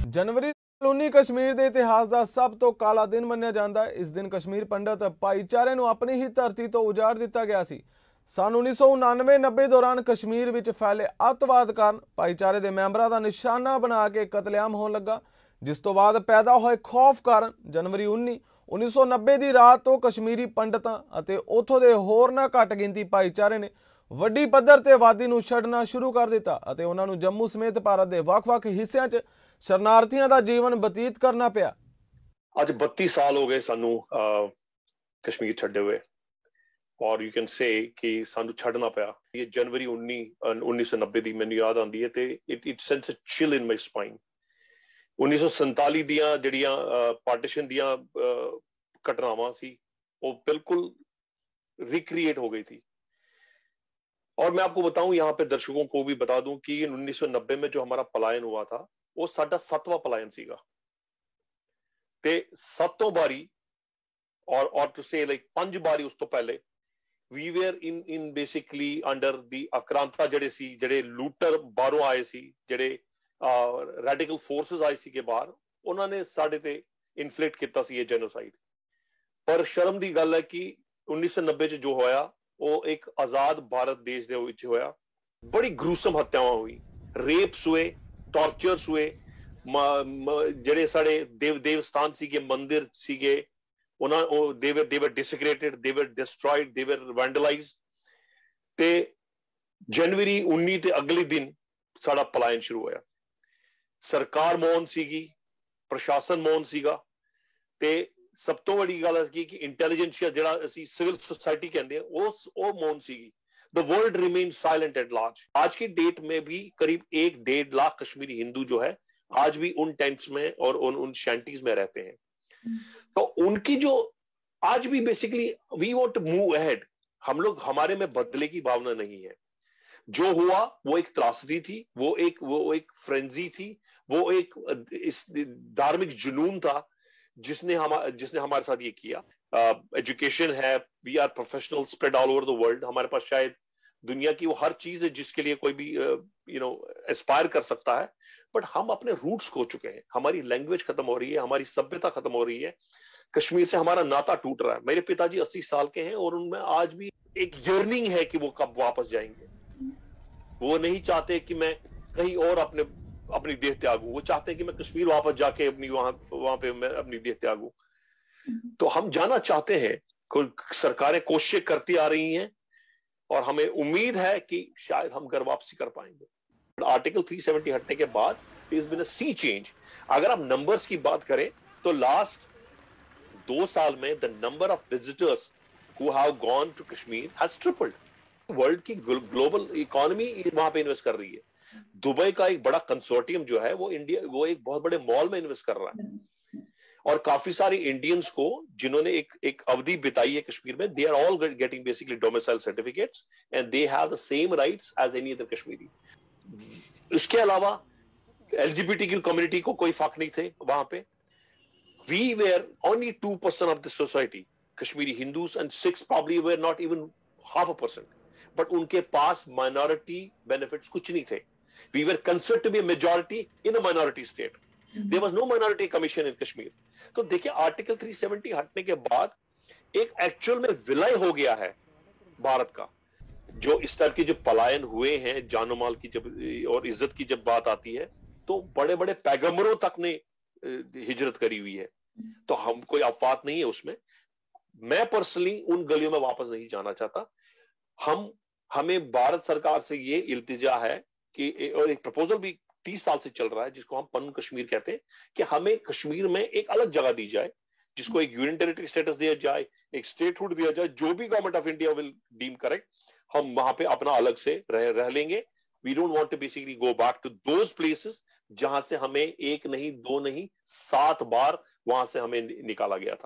जनवरी 19 कश्मीर के इतिहास का सब तो काला दिन मन्निया जाता है। इस दिन कश्मीर पंडित भाईचारे को अपनी ही धरती तो उजाड़ दिता गया सी। सन 1999-90 दौरान कश्मीर विच फैले अतवाद कारण भाईचारे के मैंबरों का निशाना बना के कतलेआम होने लगा, जिस तो बाद पैदा हुए खौफ कारण जनवरी 1990 की रात तो कश्मीरी पंडितां अते उत्थों दे होरना घट गिनती भाईचारे ने वड्डी पद्धर ते वादी नूं छड्डना शुरू कर दिता अते उन्हां नूं जम्मू समेत भारत के वख-वख हिस्सियां च शरणार्थियों का जीवन बतीत करना पिया। आज 32 साल हो गए सानू कश्मीर छड्डे हुए और यू कैन से कि सानू छड्डना पिया। ये जनवरी 1990 दी मैनू याद आंदी है ते it sense a chill in my spine. 1947 दियां जड़ियां पार्टीशन दियां घटनावां सी वो बिल्कुल रिक्रिएट हो गई थी। और मैं आपको बताऊं, यहाँ पे दर्शकों को भी बता दूं कि 1990 में जो हमारा पलायन हुआ था वो साडा 7वां पलायन सीगा ते 7 बारी और टू से लाइक 5 बारी उस तो पहले we were in basically under the आक्रांता जड़े सी, जड़े लूटर बाहरों आए सी, जड़े रेडिकल फोर्सेस आए सी के बाहर, उन्होंने साडे ते इन्फ्लिक्ट किया सी ये जेनोसाइड। पर शर्म दी गल है कि 1990 च जो होया वो एक आजाद भारत देश दे विच होया। बड़ी ग्रूसम हत्यावां हुई, रेप्स हुए, टॉर्चर्स हुए, जड़े साडे देवस्थान सीगे, मंदिर सीगे, they were desecrated, they were destroyed, they were vandalized। ते जनवरी 19 ते अगले दिन साडा पलायन शुरू होया। सरकार मौन सीगी, प्रशासन मौन सीगा ते सब तो बड़ी गल है कि इंटेलिजेंसिया जिहड़ा असीं सिविल सोसाइटी कहंदे हैं वो मौन सीगी। The world remain silent at large. आज की डेट में भी करीब 1-1.5 लाख कश्मीरी हिंदू जो है आज भी उन टेंट्स में और उन शैंटीज में रहते हैं। तो उनकी जो आज भी basically we want to move ahead. हम लोग, हमारे में बदले की भावना नहीं है। जो हुआ वो एक त्रासदी थी, वो एक फ्रेंजी थी, वो एक धार्मिक जुनून था जिसने हमारे साथ ये किया। एजुकेशन है, we are professional spread all over the world. हमारे पास शायद दुनिया की वो हर चीज है जिसके लिए कोई भी एस्पायर कर सकता है, बट हम अपने रूट्स खो चुके हैं। हमारी लैंग्वेज खत्म हो रही है, हमारी सभ्यता खत्म हो रही है, कश्मीर से हमारा नाता टूट रहा है। मेरे पिताजी 80 साल के हैं और उनमें आज भी एक यर्निंग है कि वो कब वापस जाएंगे। वो नहीं चाहते कि मैं कहीं और अपनी देह त्यागूं, वो चाहते हैं कि मैं कश्मीर वापस जाके अपनी वहां पे मैं अपनी देह त्यागूं। तो हम जाना चाहते हैं, सरकारें कोशिशें करती आ रही हैं और हमें उम्मीद है कि शायद हम घर वापसी कर पाएंगे। आर्टिकल 370 हटने के बाद is been a C change. अगर आप नंबर्स की बात करें तो लास्ट 2 साल में the number of visitors who have gone to Kashmir has tripled. World की ग्लोबल इकोनॉमी वहां पे इन्वेस्ट कर रही है। दुबई का एक बड़ा कंसोर्टियम जो है वो एक बहुत बड़े मॉल में इन्वेस्ट कर रहा है और काफी सारे इंडियंस को जिन्होंने एक अवधि बिताई है कश्मीर में, they are all getting basically domicile certificates and they have the same rights as any other Kashmiri. इसके अलावा एलजीबीटीक्यू कम्युनिटी को कोई फर्क नहीं थे वहां पे। We were only 2% of the society, Kashmiri Hindus and Sikhs probably were not even 0.5%, but उनके पास माइनॉरिटी बेनिफिट्स कुछ नहीं थे। We were considered to be a majority in a minority state. There was no minority commission in Kashmir. तो देखिए article 370 हटने के बाद एक एक्चुअल में विलय हो गया है भारत का। जो इस तरह के जो पलायन हुए हैं, जानो माल की जब और इज्जत की जब बात आती है तो बड़े बड़े पैगंबरों तक ने हिजरत करी हुई है। तो हम कोई अफवात नहीं है उसमें। मैं पर्सनली उन गलियों में वापस नहीं जाना चाहता। हमें भारत सरकार से ये इल्तिजा है कि, और एक प्रपोजल भी 30 साल से चल रहा है जिसको हम पन कश्मीर कहते हैं, कि हमें कश्मीर में एक अलग जगह दी जाए जिसको एक यूनियन टेरिटरी स्टेटस दिया जाए, एक स्टेटहुड दिया जाए, जो भी government of India will deem correct, हम वहां पे अपना अलग से रह लेंगे। We don't want to basically go back to those places जहां से हमें 1 नहीं 2 नहीं 7 बार वहां से हमें निकाला गया था।